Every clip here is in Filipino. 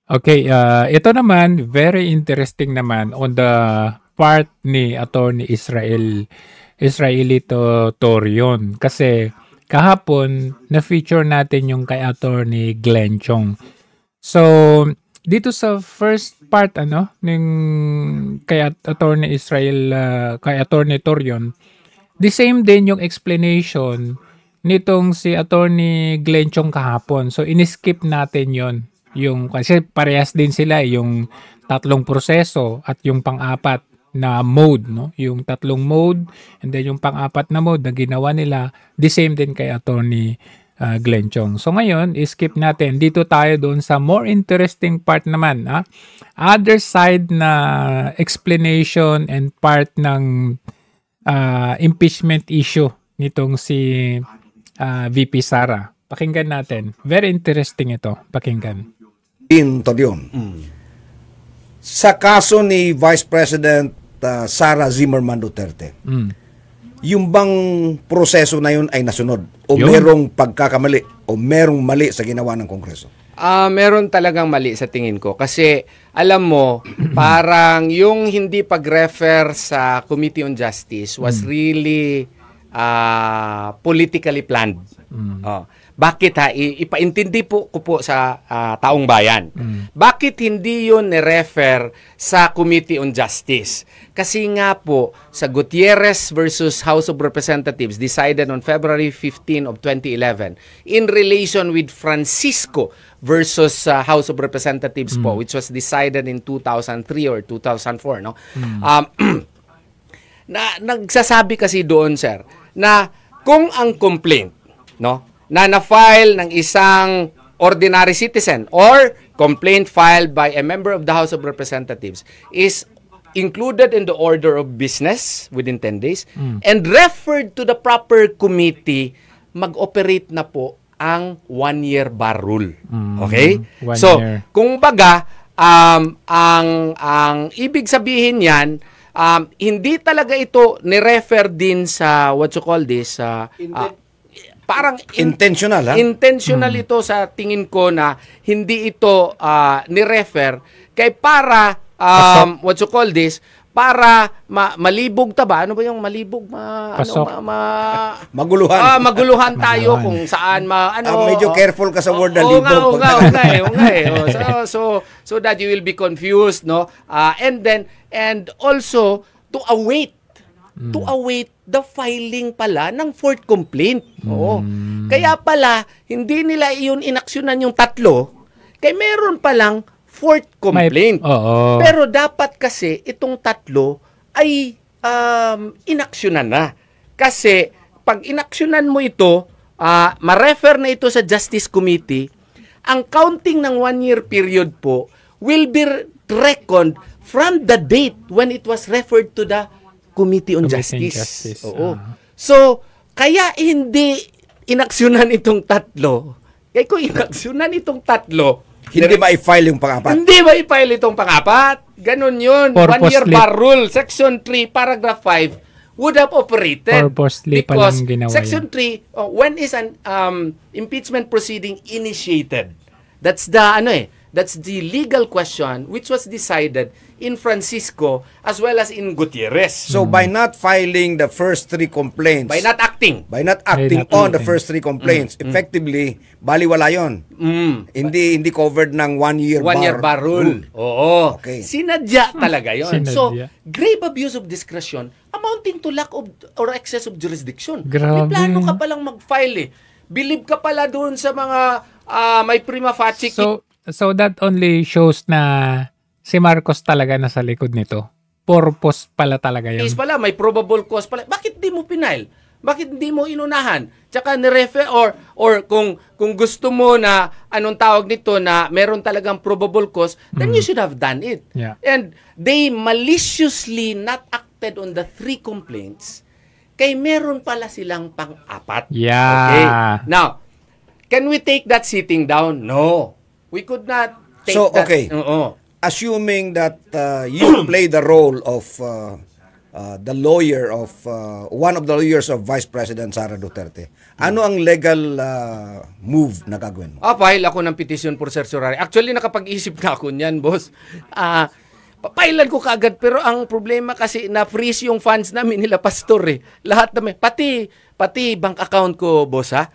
Okay, ito naman, very interesting naman on the part ni Attorney Israelito Torion. Kasi kahapon, na-feature natin yung kay Attorney Glenn Chong. So, dito sa first part, ng kay Attorney kay Attorney Torion, the same din yung explanation nitong si Attorney Glenn Chong kahapon. So, in-skip natin yon kasi parehas din sila yung tatlong proseso at yung pang-apat na mode, no? Yung tatlong mode and then yung pang-apat na mode na ginawa nila, the same din kay Attorney Glenn Chong. So ngayon, skip natin. Dito tayo doon sa more interesting part naman. Other side na explanation and part ng impeachment issue nitong si VP Sara. Pakinggan natin. Very interesting ito. Pakinggan. Torion. Sa kaso ni Vice President Sara Zimmerman Duterte, yung bang proseso na yun ay nasunod? O merong pagkakamali? O merong mali sa ginawa ng Kongreso? Meron talagang mali sa tingin ko. Kasi, alam mo, parang yung hindi pag-refer sa Committee on Justice was really politically planned. Bakit ipaintindi ko po sa taong bayan. Bakit hindi yun ni-refer sa Committee on Justice? Kasi nga po, sa Gutierrez versus House of Representatives decided on February 15 of 2011 in relation with Francisco versus House of Representatives po, which was decided in 2003 or 2004. No? Nagsasabi kasi doon, sir, na kung ang complaint, no, na-file ng isang ordinary citizen or complaint filed by a member of the House of Representatives is included in the order of business within 10 days and referred to the proper committee, mag-operate na po ang 1-year bar rule. Okay? So, kung baga, ang ibig sabihin yan, hindi talaga ito ni-refer din sa what you call this, parang intentional, intentional ito sa tingin ko na hindi ito ni-refer kay para what you call this, para malibog ta ba? Ano ba yung malibog? Maguluhan. Maguluhan tayo kung saan medyo careful ka sa word na libog. So that you will be confused, no? And also to await the filing pala ng fourth complaint. Oo. Kaya pala, hindi nila iyon inaksyonan yung tatlo, kaya meron palang fourth complaint. Pero dapat kasi itong tatlo ay inaksyonan na. Kasi pag inaksyonan mo ito, ma-refer na ito sa Justice Committee, ang counting ng 1-year period po will be reckoned from the date when it was referred to the Committee on Justice. Oo. So, kaya hindi inaksyonan itong tatlo. Kaya kung inaksyonan itong tatlo, hindi ma-file yung pang-apat. Hindi ma-file itong pang-apat. Ganon yun. 1-year bar rule. Section 3, paragraph 5 would have operated. Purposely because palang ginawa Section 3, when is an impeachment proceeding initiated? That's the legal question which was decided in Francisco as well as in Gutierrez. So by not filing the first 3 complaints, by not acting on the first 3 complaints, effectively baliwala 'yon. Hindi covered ng 1-year bar rule. Oo. Okay. Sinadya talaga 'yon. So grave abuse of discretion amounting to lack of or excess of jurisdiction. May plano ka palang mag-file Believe ka pala doon sa mga may prima facie. So that only shows na si Marcos talaga nasa likod nito. Purpose pala talaga yun. Is pala, may probable cause pala. Bakit di mo pinail? Bakit hindi mo inunahan? Tsaka ni-refer or kung gusto mo na anong tawag nito na meron talagang probable cause, then you should have done it. Yeah. And they maliciously not acted on the 3 complaints kay meron pala silang pang-apat. Yeah. Okay. Now, can we take that sitting down? No. We could not take that. Okay. Assuming that you play the role of the lawyer of one of the lawyers of Vice President Sara Duterte. Ano ang legal move na gagawin mo? File ako ng petition for certiorari. Actually, nakapag-isip na ako niyan, boss. Papailan ko kaagad, pero ang problema kasi na-freeze yung funds namin nila pastor eh. Lahat namin, pati bank account ko, boss ha,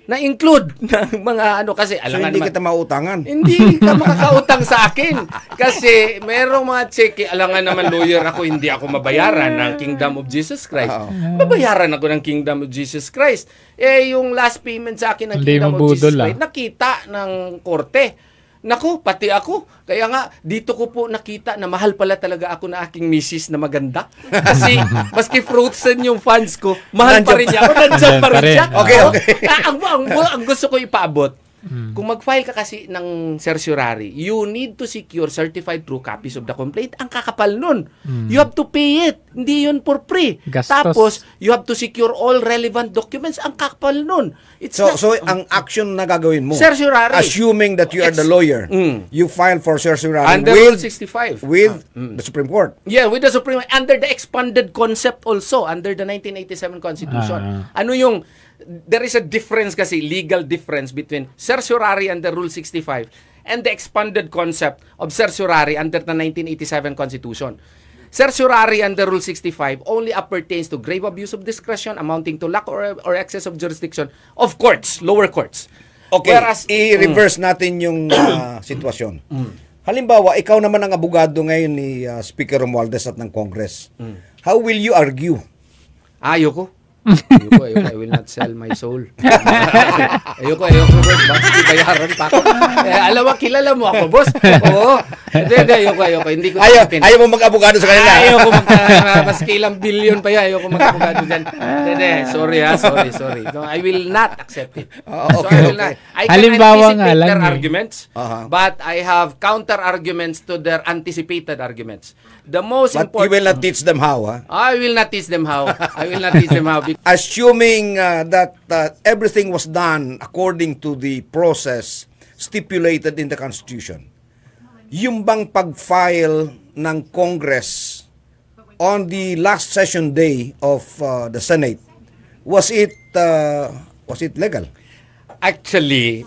na-include ng mga kasi So hindi kita mautangan. Hindi ka makakautang sa akin. Kasi merong mga cheque, alangan naman lawyer ako, hindi ako mabayaran ng Kingdom of Jesus Christ. Mabayaran ako ng Kingdom of Jesus Christ. Yung last payment sa akin ng Hindi Kingdom of mabudol, Jesus Christ, nakita ng korte. Naku, pati ako. Kaya nga, dito ko po nakita na mahal pala talaga ako na aking misis na maganda. Kasi, maski frozen yung funds ko, mahal pa rin niya ako. Nandiyan pa rin siya. Okay. Ang gusto ko ipaabot, kung mag-file ka kasi ng certiorari, you need to secure certified true copies of the complaint. Ang kakapal nun. You have to pay it. Hindi yun for free. Gastos. Tapos, you have to secure all relevant documents. Ang kakapal nun. So ang action na gagawin mo, certiorari. assuming that you are the lawyer, you file for certiorari Under Rule 65. with the Supreme Court. Yeah, with the Supreme under the expanded concept also, under the 1987 Constitution. There is a difference kasi, legal difference between certiorari under Rule 65 and the expanded concept of certiorari under the 1987 Constitution. Certiorari under Rule 65 only appertains to grave abuse of discretion amounting to lack or excess of jurisdiction of courts, lower courts. Okay, Whereas, i-reverse natin yung sitwasyon. Halimbawa, ikaw naman ang abogado ngayon ni Speaker Romualdez at ng Congress. How will you argue? Ayoko. I will not sell my soul. Ayoko, boss. Bakit bayaran pa ako? Alam mo, kilala mo ako, boss. Oo. Ayoko. Hindi ko Ayaw mo mag-abogado sa kanila. Ayoko maski ilang billion pa yan. Ayoko mag-abogado dyan. Sorry. No, I will not accept it. Okay. I can Halimbawa anticipate nga lang their eh. arguments, but I have counter-arguments to their anticipated arguments. The most But important... you will not teach them how, ha? I will not teach them how. Assuming that everything was done according to the process stipulated in the Constitution, yung bang pag-file ng Congress on the last session day of the Senate, was it legal? Actually,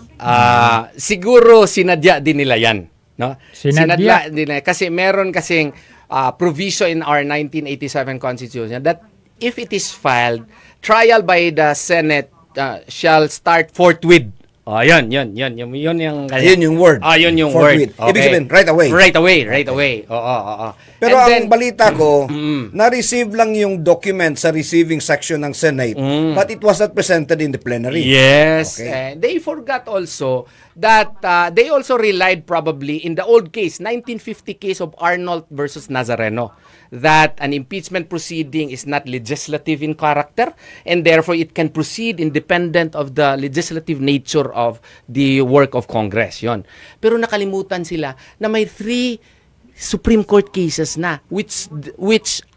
siguro sinadya din nila yan. No? Sinadya nila. Kasi meron kasing provision in our 1987 Constitution that if it is filed, trial by the Senate shall start forthwith. Yun yung word. Yun yung forthwith. word. Okay. Ibig sabihin, right away. Right away. Oo. Pero ang balita ko, na-receive lang yung document sa receiving section ng Senate, but it was not presented in the plenary. Yes. Okay. They forgot also that they also relied probably in the old case, 1950 case of Arnold versus Nazareno, that an impeachment proceeding is not legislative in character and therefore it can proceed independent of the legislative nature of the work of Congress. Yon. Pero nakalimutan sila na may 3 Supreme Court cases na which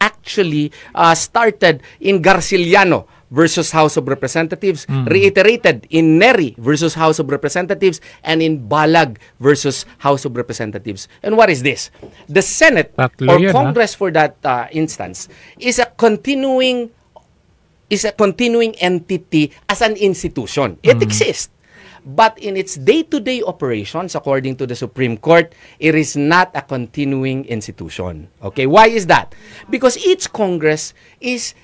actually started in Garciliano versus House of Representatives, reiterated in Neri versus House of Representatives, and in Balag versus House of Representatives. And what is this? The Senate or Congress for that instance is a continuing entity as an institution. It exists. But in its day-to-day operations, according to the Supreme Court, it is not a continuing institution. Okay, why is that? Because each Congress is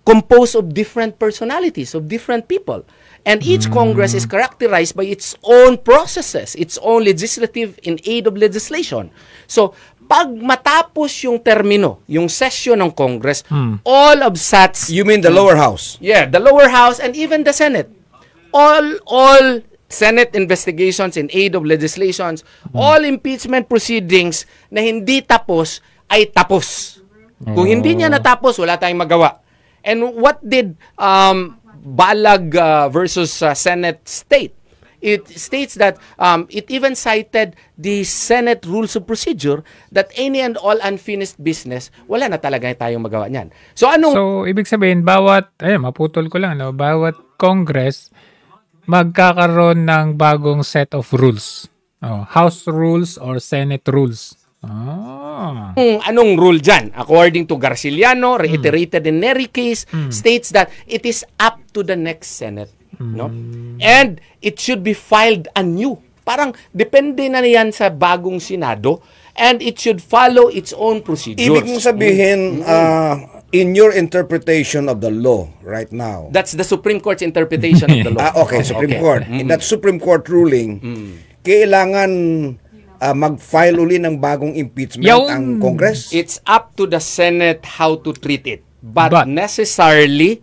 composed of different personalities, of different people. And each Congress is characterized by its own processes, its own legislative in aid of legislation. So, pag matapos yung termino, yung session ng Congress, all of such... You mean the lower house? Yeah, the lower house and even the Senate. All Senate investigations in aid of legislations, all impeachment proceedings na hindi tapos ay tapos. Kung hindi niya natapos, wala tayong magawa. And what did Balag versus Senate state? It states that it even cited the Senate Rules of Procedure that any and all unfinished business, wala na talaga tayong magawa niyan. So, ibig sabihin, maputol ko lang, no? Bawat Congress, magkakaroon ng bagong set of rules. House rules or Senate rules. Anong rule dyan? According to Garciliano, reiterated in Neri case, states that it is up to the next Senate. No? And it should be filed anew. Parang depende na yan sa bagong Senado, and it should follow its own procedures. Ibig mong sabihin, in your interpretation of the law right now. That's the Supreme Court's interpretation of the law. Okay, Supreme Court. In that Supreme Court ruling, kailangan mag-file uli ng bagong impeachment ang Congress? It's up to the Senate how to treat it. But necessarily,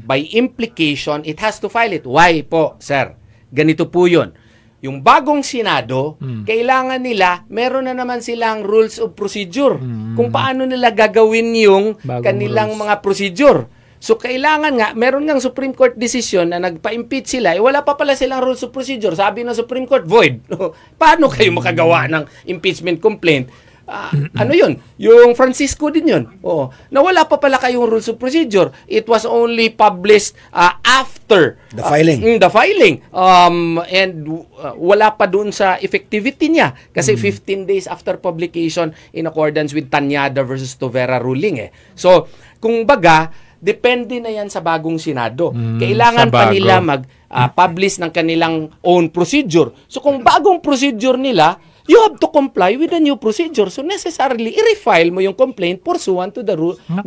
by implication, it has to file it. Why po, sir? Ganito po yun. Yung bagong Senado, kailangan nila, meron na naman silang rules of procedure. Kung paano nila gagawin yung kanilang mga procedure. So, kailangan nga, meron ngang Supreme Court decision na nagpa-impeach sila, wala pa pala silang rules of procedure. Sabi ng Supreme Court, void. Paano kayo makagawa ng impeachment complaint? Ano yun? Yung Francisco din yun. Na wala pa pala kayong rules of procedure. It was only published after the filing. The filing. And wala pa dun sa effectivity niya. Kasi 15 days after publication in accordance with Tanyada versus Tovera ruling. So, kung baga, depende na yan sa bagong Senado. Kailangan pa nila mag-publish ng kanilang own procedure. So kung bagong procedure nila, you have to comply with the new procedure. So necessarily, i-refile mo yung complaint pursuant to the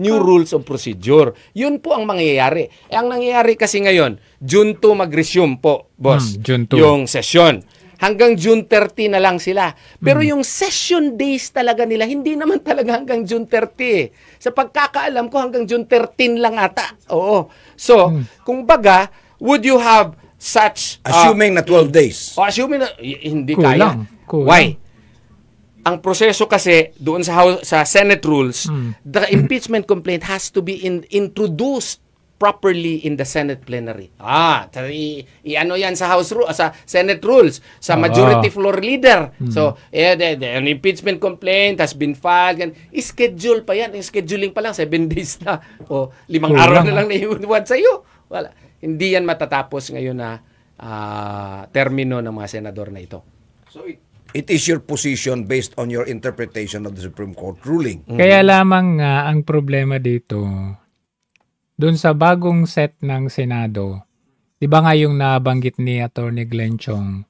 new rules of procedure. Yun po ang mangyayari. Ang nangyayari kasi ngayon, June 2 mag-resume po, boss, June 2. yung session. Hanggang June 30 na lang sila. Pero yung session days talaga nila, hindi naman talaga hanggang June 30. Sa pagkakaalam ko, hanggang June 13 lang ata. Oo. So, kung baga, would you have such... assuming na 12 days. Assuming na... Hindi Kulang. kaya. Why? Ang proseso kasi, doon sa Senate rules, the impeachment complaint has to be introduced properly in the Senate plenary. Ano yan sa sa Senate rules, sa majority floor leader. So, an impeachment complaint has been filed. I-schedule pa yan. Scheduling pa lang, 7 days na. O, 5 araw na lang naiunuwan sa iyo. Wala. Hindi yan matatapos ngayon na termino ng mga senador na ito. So, it is your position based on your interpretation of the Supreme Court ruling. Kaya lamang ang problema dito, doon sa bagong set ng Senado, di ba nga yung nabanggit ni Attorney Glenn Chong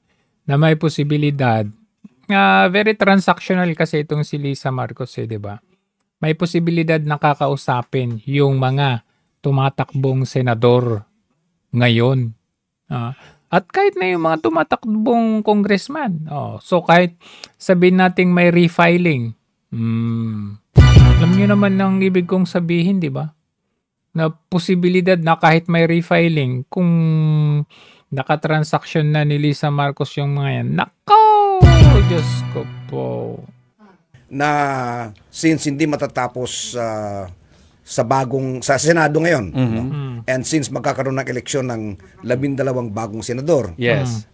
na may posibilidad, very transactional kasi itong si Lisa Marcos, di ba? May posibilidad na kakausapin yung mga tumatakbong senador ngayon. At kahit na yung mga tumatakbong congressman. So kahit sabihin nating may refiling, alam nyo naman ang ibig kong sabihin, di ba? Na posibilidad na kahit may refiling, kung nakatransaction na ni Lisa Marcos yung mga yan, nako! Diyos ko po. Na since hindi matatapos sa Senado ngayon, no? And since magkakaroon ng eleksyon ng 12 bagong senador, yes,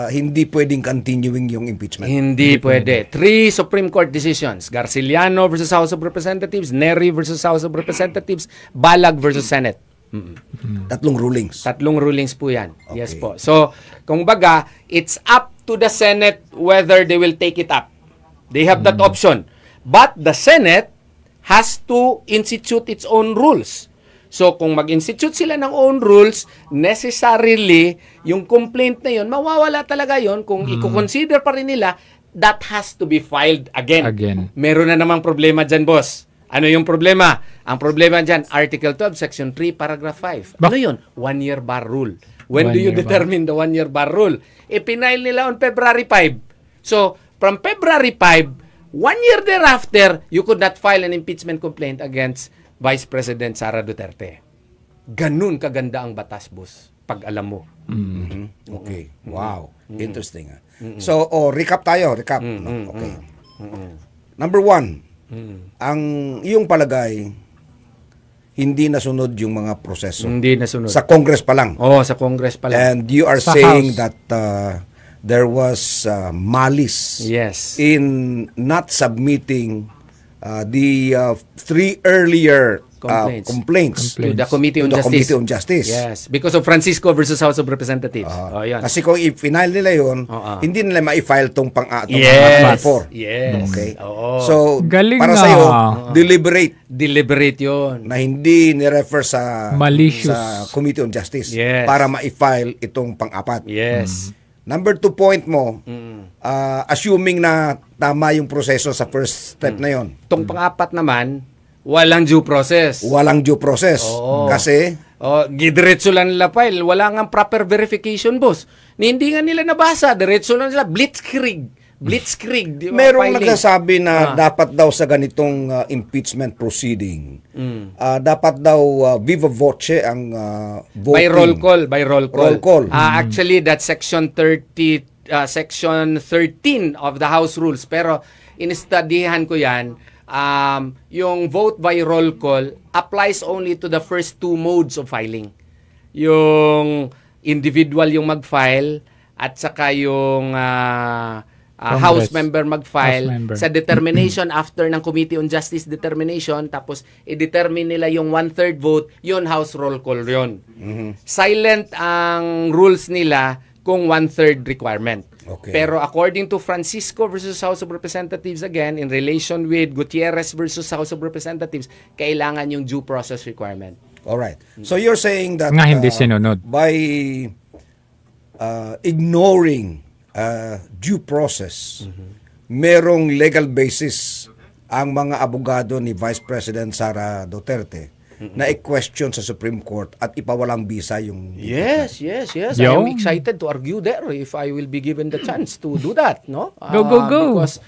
hindi pwedeng continuing yung impeachment. Hindi pwede. 3 Supreme Court decisions. Garciliano versus House of Representatives, Neri versus House of Representatives, Balag versus Senate. Tatlong rulings. Tatlong rulings po yan. Okay. Yes po. So, kung baga, it's up to the Senate whether they will take it up. They have that option. But the Senate has to institute its own rules. So, kung mag-institute sila ng own rules, necessarily, yung complaint na yun, mawawala talaga yun. Kung i-consider pa rin nila, that has to be filed again. Meron na namang problema dyan, boss. Ano yung problema? Ang problema dyan, Article 12, Section 3, Paragraph 5. Ano yun? 1-year bar rule. When do you determine the 1-year bar rule? Ipinail nila on February 5. So, from February 5, 1 year thereafter, you could not file an impeachment complaint against Vice President Sara Duterte. Ganun kaganda ang batas, boss, pag alam mo. Okay. Wow. Interesting. So, recap tayo. Recap. No? Okay. Number 1, ang iyong palagay, hindi nasunod yung mga proseso. Hindi nasunod. Sa Congress pa lang. Sa Congress pa lang. And you are saying House. that there was malice Yes. in not submitting the 3 earlier complaints to the Committee on to the Justice. Committee on Justice. Yes, because of Francisco versus House of Representatives. Yan. Kasi kung i-final nila yun, hindi nila ma-file tong Yes. pang-4. Yes. Okay. Oo. So, Galing para nga. sa'yo, deliberate Deliberate yun. na hindi ni-refer sa Malicious. sa Committee on Justice Yes. para ma-file itong pang-4. Yes. Number 2 point mo, assuming na tama yung proseso sa first step na yon, Itong pang-apat naman, walang due process. walang due process. Oo. Kasi, Diretso lang nila file. Wala nga proper verification, boss. Hindi nga nila nabasa. Diretso lang nila. Blitzkrieg. Di ba, merong filing? nagsasabi na dapat daw sa ganitong impeachment proceeding, dapat daw viva voce ang voting. By roll call. Roll call. Actually, that's section 13 of the House Rules. Pero, in-studyhan ko yan, yung vote by roll call applies only to the first 2 modes of filing. Yung individual yung mag-file at saka yung House member mag-file House member. sa determination after ng Committee on Justice determination, tapos i-determine nila yung 1/3 vote, yun House roll call yun. Silent ang rules nila kung 1/3 requirement. Okay. Pero according to Francisco versus House of Representatives, again, in relation with Gutierrez versus House of Representatives, kailangan yung due process requirement. Alright. So you're saying that Nga hindi sinunod. by ignoring due process, merong legal basis ang mga abogado ni Vice President Sara Duterte na i-question sa Supreme Court at ipawalang bisa yung Yes. I Yo. am excited to argue there if I will be given the chance to do that, no? Go. Because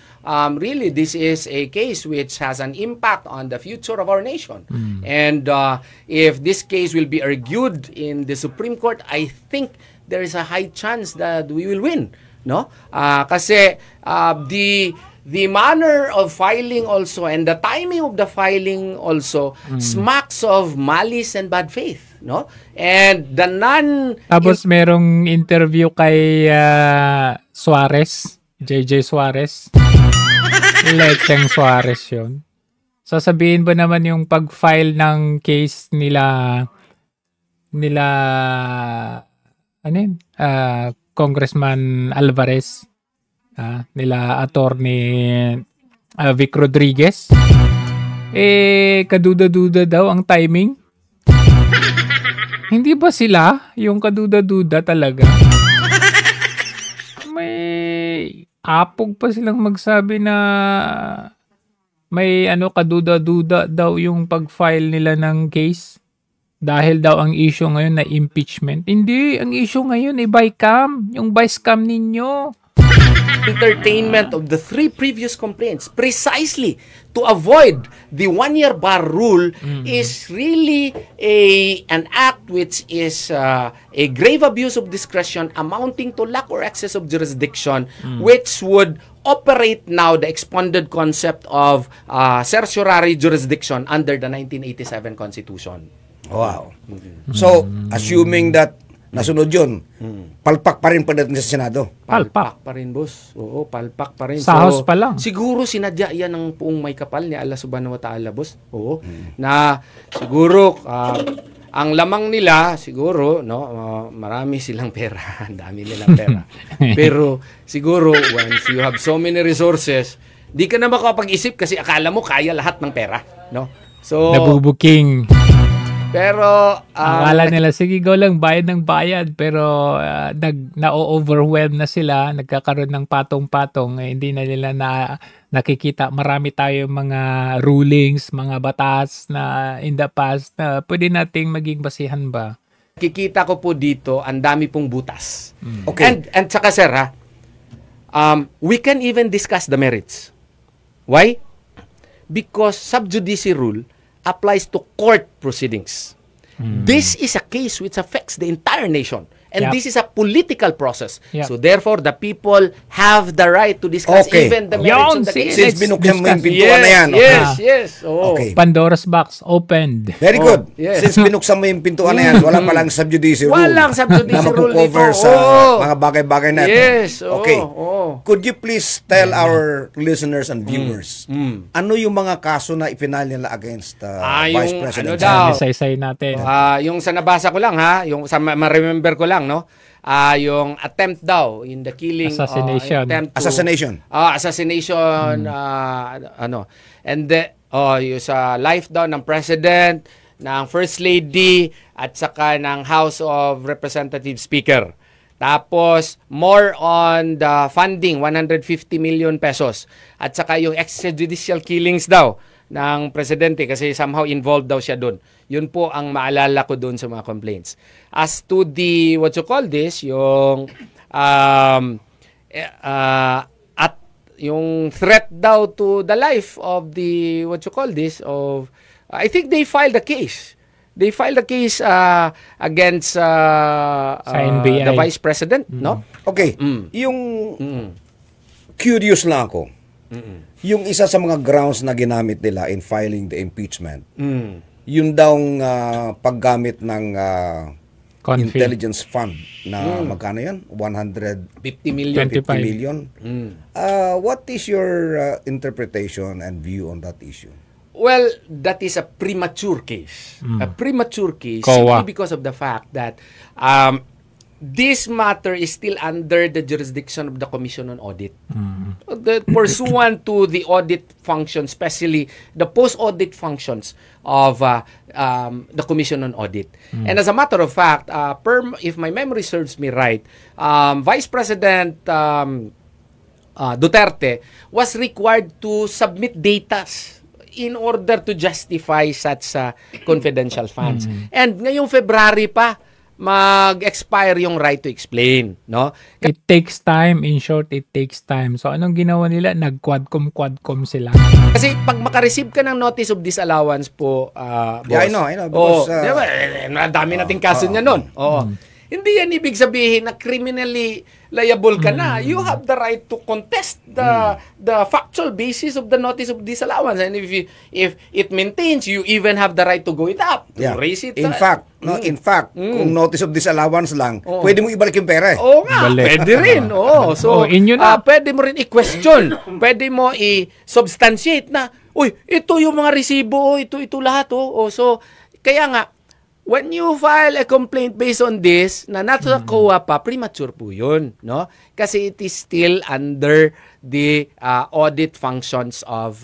really, this is a case which has an impact on the future of our nation. And if this case will be argued in the Supreme Court, I think there is a high chance that we will win, no? Kasi the manner of filing also and the timing of the filing also smacks of malice and bad faith, no? And the Tapos merong interview kay Suarez, JJ Suarez. Lecheng Suarez yun. Sasabihin ba naman yung pag-file ng case nila Congressman Alvarez, nila attorney Vic Rodriguez, kaduda-duda daw ang timing? Hindi ba sila yung kaduda-duda talaga? May apog pa silang magsabi na may kaduda-duda daw yung pag-file nila ng case. Dahil daw ang issue ngayon na impeachment. Hindi, ang issue ngayon bycam. Yung vice cam ninyo. entertainment of the 3 previous complaints precisely to avoid the 1-year bar rule is really an act which is a grave abuse of discretion amounting to lack or excess of jurisdiction, which would operate now the expanded concept of certiorari jurisdiction under the 1987 Constitution. Wow. So, assuming that nasunod yun, palpak pa rin pagdating sa Senado. Palpak pa rin, boss. Oo, palpak pa rin. Sa House pa lang. Siguro sinadya yan ng puong may kapal ni Allah subhanahu wa ta'ala, boss. Oo. Na siguro, ang lamang nila, siguro, no, marami silang pera. Ang dami nilang pera. Pero, siguro, once you have so many resources, di ka na makapag-isip kasi akala mo kaya lahat ng pera. No? So, Nabubuking. pero, Akala nila, sige, go lang, bayad ng bayad. Pero na-overwhelm na sila, nagkakaroon ng patong-patong. Hindi na nila nakikita. Marami tayong mga rulings, mga batas na in the past na pwede nating maging basihan ba? kikita ko po dito, ang dami pong butas. Okay. And saka sir, we can even discuss the merits. Why? Because sub judice rule applies to court proceedings. This is a case which affects the entire nation. And Yep. this is a political process. Yep. So therefore, the people have the right to discuss Okay. even the Yon, merits of the sige. case. Since Let's binuksan mo yung discuss. pintuan na yan. Yes, Ah. yes. Oh. Okay. Pandora's box opened. Very good. yes. Since binuksan mo yung pintuan na yan, wala palang subjudice rule. Walang subjudice na rule magpo-cover dito. sa Oo. mga bagay-bagay na ito. Yes. Oo. Okay. Oo. Could you please tell our listeners and viewers, ano yung mga kaso na ipinal nila against Vice yung President? ano daw? Isa-isay natin. Yung sa nabasa ko lang ha, yung sa ma-remember ko lang, no? Yung attempt daw in the killing Assassination. Assassination. Assassination ano. And yung sa life daw ng president, ng first lady at saka ng House of Representative Speaker. Tapos more on the funding 150 million pesos at saka yung extrajudicial killings daw ng presidente kasi somehow involved daw siya doon. Yun po ang maalala ko doon sa mga complaints. As to the what you call this, yung at yung threat daw to the life of the what you call this of I think they filed a case. They filed a case against NBI. the vice president, no? Okay. Yung curious lang ako. Yung isa sa mga grounds na ginamit nila in filing the impeachment, yun daw paggamit ng Config. intelligence fund na magkano yan? 50 million. 25. 150 million. What is your interpretation and view on that issue? Well, that is a premature case. A premature case COA. simply because of the fact that this matter is still under the jurisdiction of the Commission on Audit. The pursuant to the audit function, especially the post-audit functions of the Commission on Audit. And as a matter of fact, if my memory serves me right, Vice President Duterte was required to submit datas in order to justify such confidential funds. And ngayong February pa, mag-expire yung right to explain, no? It takes time. In short, it takes time. So, anong ginawa nila? Nag-quadcom sila. Kasi pag makareceive ka ng notice of disallowance po, boss. Yeah, I know. Because, diba, dami nating kaso niya nun. Oo. Hindi yan ibig sabihin na criminally liable ka na. You have the right to contest the factual basis of the notice of disallowance. And if it maintains, you even have the right to go it up. To Yeah. raise it. In fact, kung notice of disallowance lang, pwede mo ibalik yung pera eh. Oo nga, Balik. pwede rin. Oo. So, in yun na. pwede mo rin i-question. Pwede mo i-substantiate na, uy, ito yung mga resibo, ito lahat. So, kaya nga, when you file a complaint based on this, na nasa COA pa, premature po yun, no? Kasi it is still under the audit functions of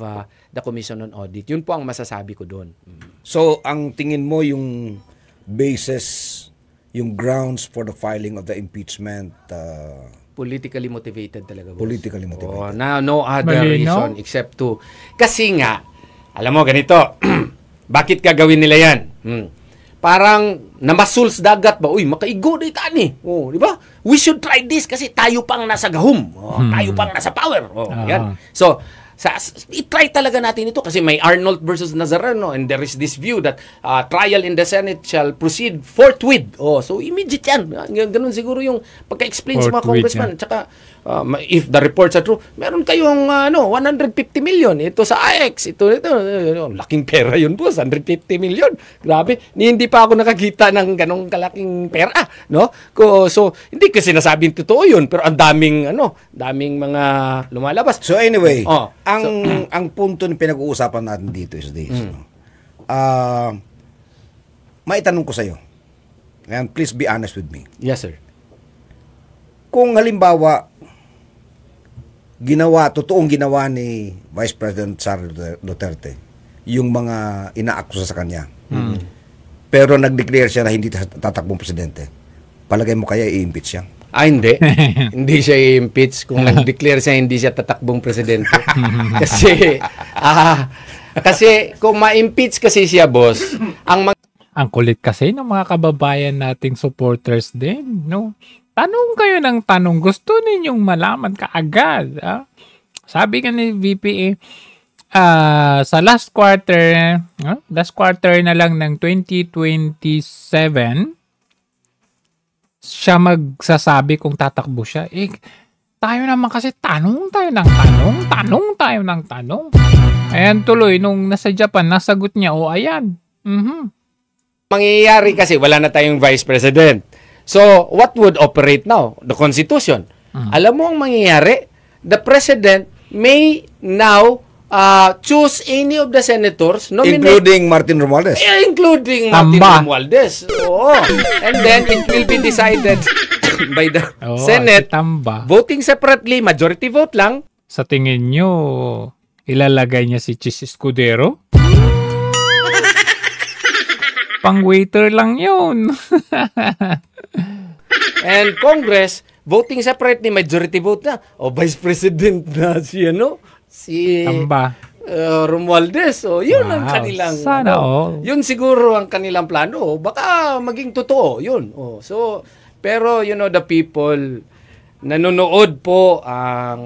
the Commission on Audit. Yun po ang masasabi ko doon. So, ang tingin mo yung basis, yung grounds for the filing of the impeachment, Politically motivated talaga, boss. politically motivated. No other Malinaw? reason except to... Kasi nga, alam mo, ganito, bakit gagawin nila yan? Parang namasuls dagat ba? Uy, makaigo na itani. Di ba? We should try this kasi tayo pang nasa gahum. Tayo pang nasa power. Yan. So, i-try talaga natin ito kasi may Arnold versus Nazareno and there is this view that trial in the Senate shall proceed forthwith. So, immediate yan. Ganun siguro yung pagka-explain sa mga Forthwith, congressman. Tsaka, if the reports are true, meron kayong 150 million. Ito sa AX. Ito. Laking pera yun po. 150 million. Grabe. Hindi pa ako nakakita ng ganong kalaking pera. No? So, hindi kasi sinasabing totoo yun. Pero ang daming mga lumalabas. So anyway, ang punto na pinag-uusapan natin dito is this. No? Maitanong ko sa iyo. And please be honest with me. Yes, sir. Kung halimbawa totoong ginawa ni Vice President Sara Duterte yung mga inaakusa sa kanya. Pero nag-declare siya na hindi tatakbong presidente. Palagay mo kaya i-impeach siya? Hindi. Hindi siya i-impeach kung nag-declare siya hindi siya tatakbong presidente. Kasi kung ma-impeach kasi siya, boss, Ang kulit kasi ng mga kababayan nating supporters din, no? Tanong kayo ng tanong. Gusto ninyong malaman kaagad. Sabi nga ni VPA, sa last quarter na lang ng 2027, siya magsasabi kung tatakbo siya. Tayo naman kasi tanong tayo ng tanong. Ayan tuloy, nung nasa Japan, nasagot niya, ayan. Mangyayari kasi wala na tayong vice president. So, what would operate now? The Constitution. Alam mo ang mangyayari? The president may now choose any of the senators, including Martin Romualdez. Including Martin Romualdez. Oo. And then, it will be decided by the Senate. Voting separately, majority vote lang. Sa tingin nyo, ilalagay niya si Chis Escudero? Pang-waiter lang yun. And Congress, voting separately, majority vote na. Vice President na si Romualdez. Yun ang kanilang sana yun siguro ang kanilang plano. Baka maging totoo yun. Pero the people, nanonood po ang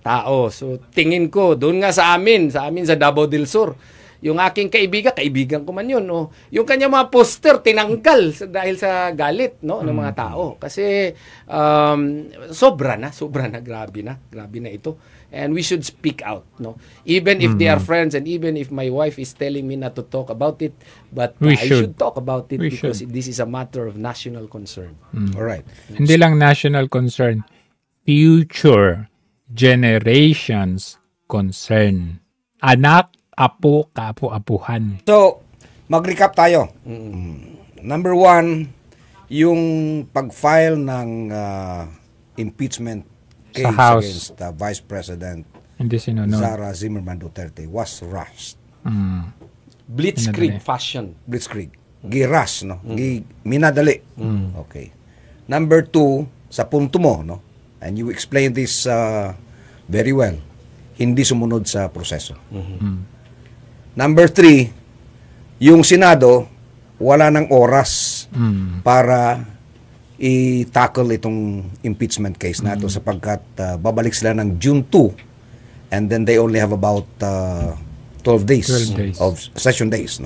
tao. So tingin ko doon nga sa amin sa Davao del Sur, yung aking kaibigan ko man yun, yung kanya mga poster tinanggal dahil sa galit ng mga tao. Kasi sobra na, grabe na ito. And we should speak out, even if they are friends, and even if my wife is telling me not to talk about it, but I should talk about it because this is a matter of national concern. All right. Hindi lang national concern, future generations concern. Anak, apo, kaapo-apuhan. So, mag-recap tayo. Number 1, yung pag-file ng impeachment case against Vice President Sara Zimmerman Duterte was rushed. Blitzkrieg fashion. Blitzkrieg. Giras, minadali. Okay. Number 2, sa punto mo, and you explain this very well, hindi sumunod sa proseso. Number 3, yung Senado, wala ng oras para i-tackle itong impeachment case na ito sapagkat babalik sila ng June 2 and then they only have about 12 days of session days.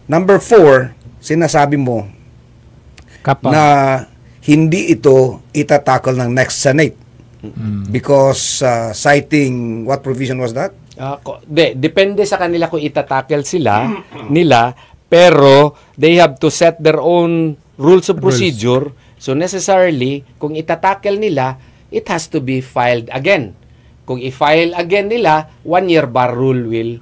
Number 4, sinasabi mo na hindi ito itatakal ng next Senate because citing, what provision was that? Depende sa kanila kung itatackle nila, pero they have to set their own rules of procedure. So necessarily, kung itatackle nila, it has to be filed again. Kung i-file again nila, 1-year bar rule will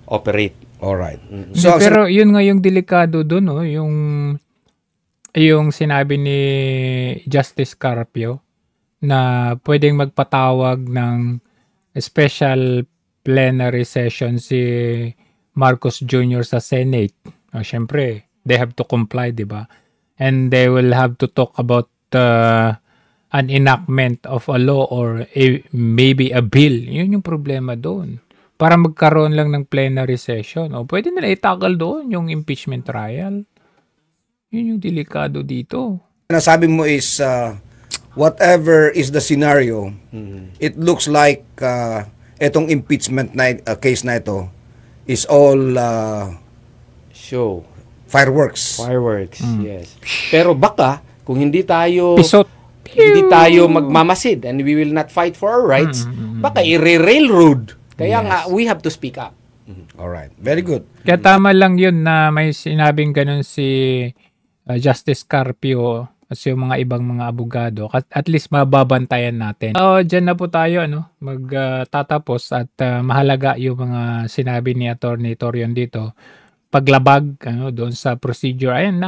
operate. Alright. So, pero yun nga yung delikado doon, yung sinabi ni Justice Carpio na pwedeng magpatawag ng special plenary session si Marcos Jr. sa Senate. Siyempre, they have to comply, di ba? And they will have to talk about an enactment of a law or maybe a bill. Yun yung problema doon. Para magkaroon lang ng plenary session. Pwede nila itackle doon yung impeachment trial. Yun yung delikado dito. Nasabi mo is whatever is the scenario, it looks like itong impeachment case na ito is all show. Fireworks. Yes. Pero baka kung hindi tayo magmamasid and we will not fight for our rights, baka i-railroad. Kaya nga, we have to speak up. Alright. Very good. Kaya tama lang yun na may sinabing ganun si Justice Carpio at yung mga ibang mga abogado. At least mababantayan natin. Diyan na po tayo magtatapos at mahalaga yung mga sinabi ni Attorney Torion dito. Paglabag doon sa procedure. Ayun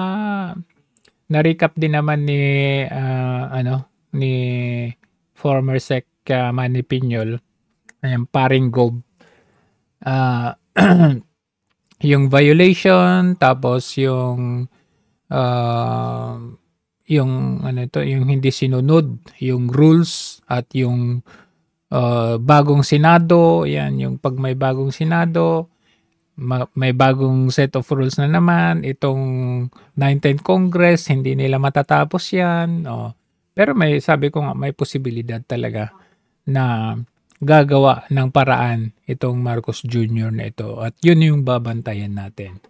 na-recap din naman ni former Sec Manny Piñol. Ayan, paring Gob. Yung violation, tapos yung yung hindi sinunod, yung rules at yung bagong Senado, yan yung pag may bagong Senado, may bagong set of rules na naman, itong 19th Congress, hindi nila matatapos yan. Pero sabi ko nga, may posibilidad talaga na gagawa ng paraan itong Marcos Jr. na ito. At yun yung babantayan natin.